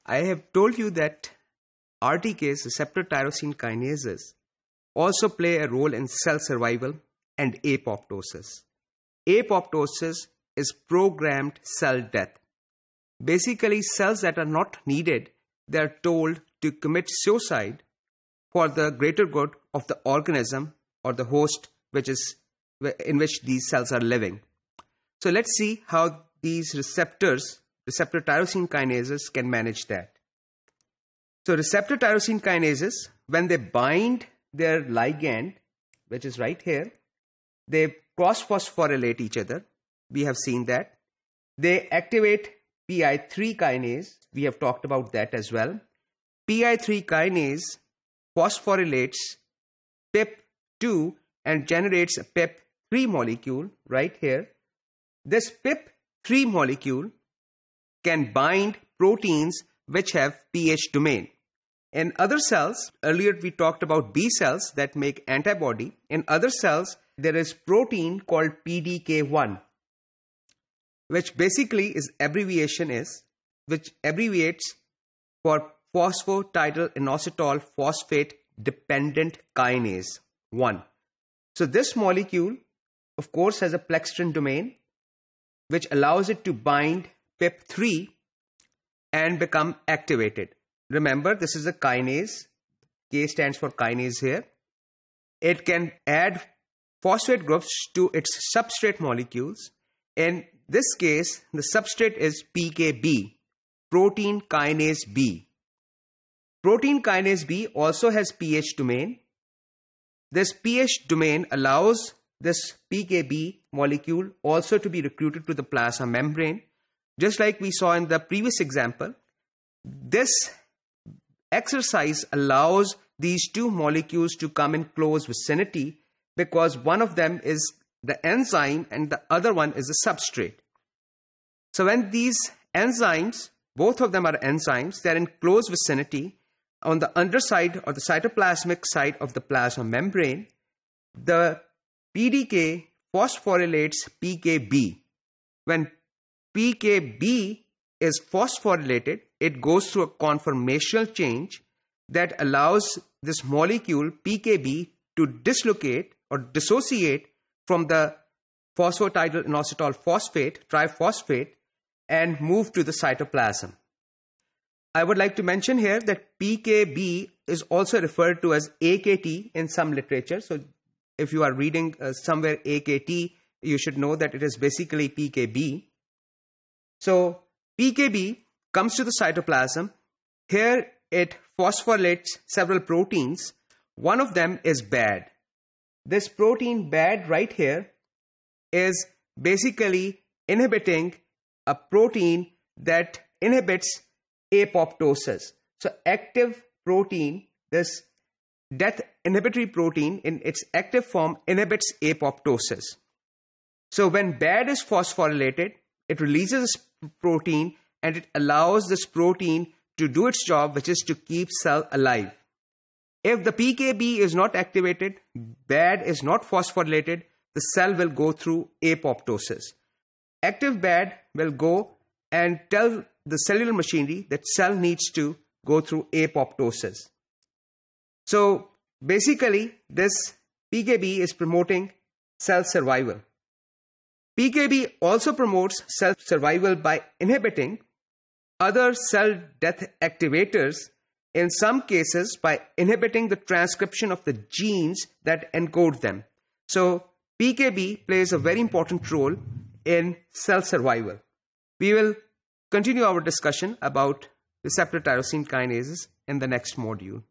I have told you that RTKs, receptor tyrosine kinases, also play a role in cell survival and apoptosis. Apoptosis is programmed cell death. Basically, cells that are not needed, they are told to commit suicide for the greater good of the organism or the host in which these cells are living. So let's see how these receptor tyrosine kinases can manage that. So receptor tyrosine kinases, when they bind their ligand, which is right here, they cross-phosphorylate each other. We have seen that. They activate PI3 kinase. We have talked about that as well. PI3 kinase phosphorylates PIP2 and generates a PIP3 molecule right here. This PIP3 molecule can bind proteins which have pH domain. In other cells, earlier we talked about B cells that make antibody. In other cells, there is protein called PDK1, which basically which abbreviates for phosphatidylinositol phosphate dependent kinase 1. So this molecule, of course, has a plextrin domain, which allows it to bind PIP3 and become activated. Remember, this is a kinase. K stands for kinase here. It can add phosphate groups to its substrate molecules. In this case, the substrate is PKB, protein kinase B. Protein kinase B also has pH domain. This pH domain allows this PKB molecule also to be recruited to the plasma membrane. Just like we saw in the previous example, this exercise allows these two molecules to come in close vicinity because one of them is the enzyme and the other one is the substrate. So when these enzymes, both of them are enzymes, they're in close vicinity on the underside or the cytoplasmic side of the plasma membrane, the PDK phosphorylates PKB. When PKB is phosphorylated, it goes through a conformational change that allows this molecule PKB to dislocate or dissociate from the phosphatidylinositol phosphate, triphosphate, and move to the cytoplasm. I would like to mention here that PKB is also referred to as AKT in some literature. So if you are reading somewhere AKT, you should know that it is basically PKB. So PKB comes to the cytoplasm. Here it phosphorylates several proteins. One of them is BAD. This protein BAD right here is basically inhibiting a protein that inhibits apoptosis. So active protein, this death inhibitory protein in its active form inhibits apoptosis. So when BAD is phosphorylated, it releases protein and it allows this protein to do its job, which is to keep cell alive. If the PKB is not activated, BAD is not phosphorylated, the cell will go through apoptosis. Active BAD will go and tell the cellular machinery that cell needs to go through apoptosis. So basically, this PKB is promoting cell survival. PKB also promotes cell survival by inhibiting other cell death activators, in some cases by inhibiting the transcription of the genes that encode them. So PKB plays a very important role in cell survival. We will continue our discussion about receptor tyrosine kinases in the next module.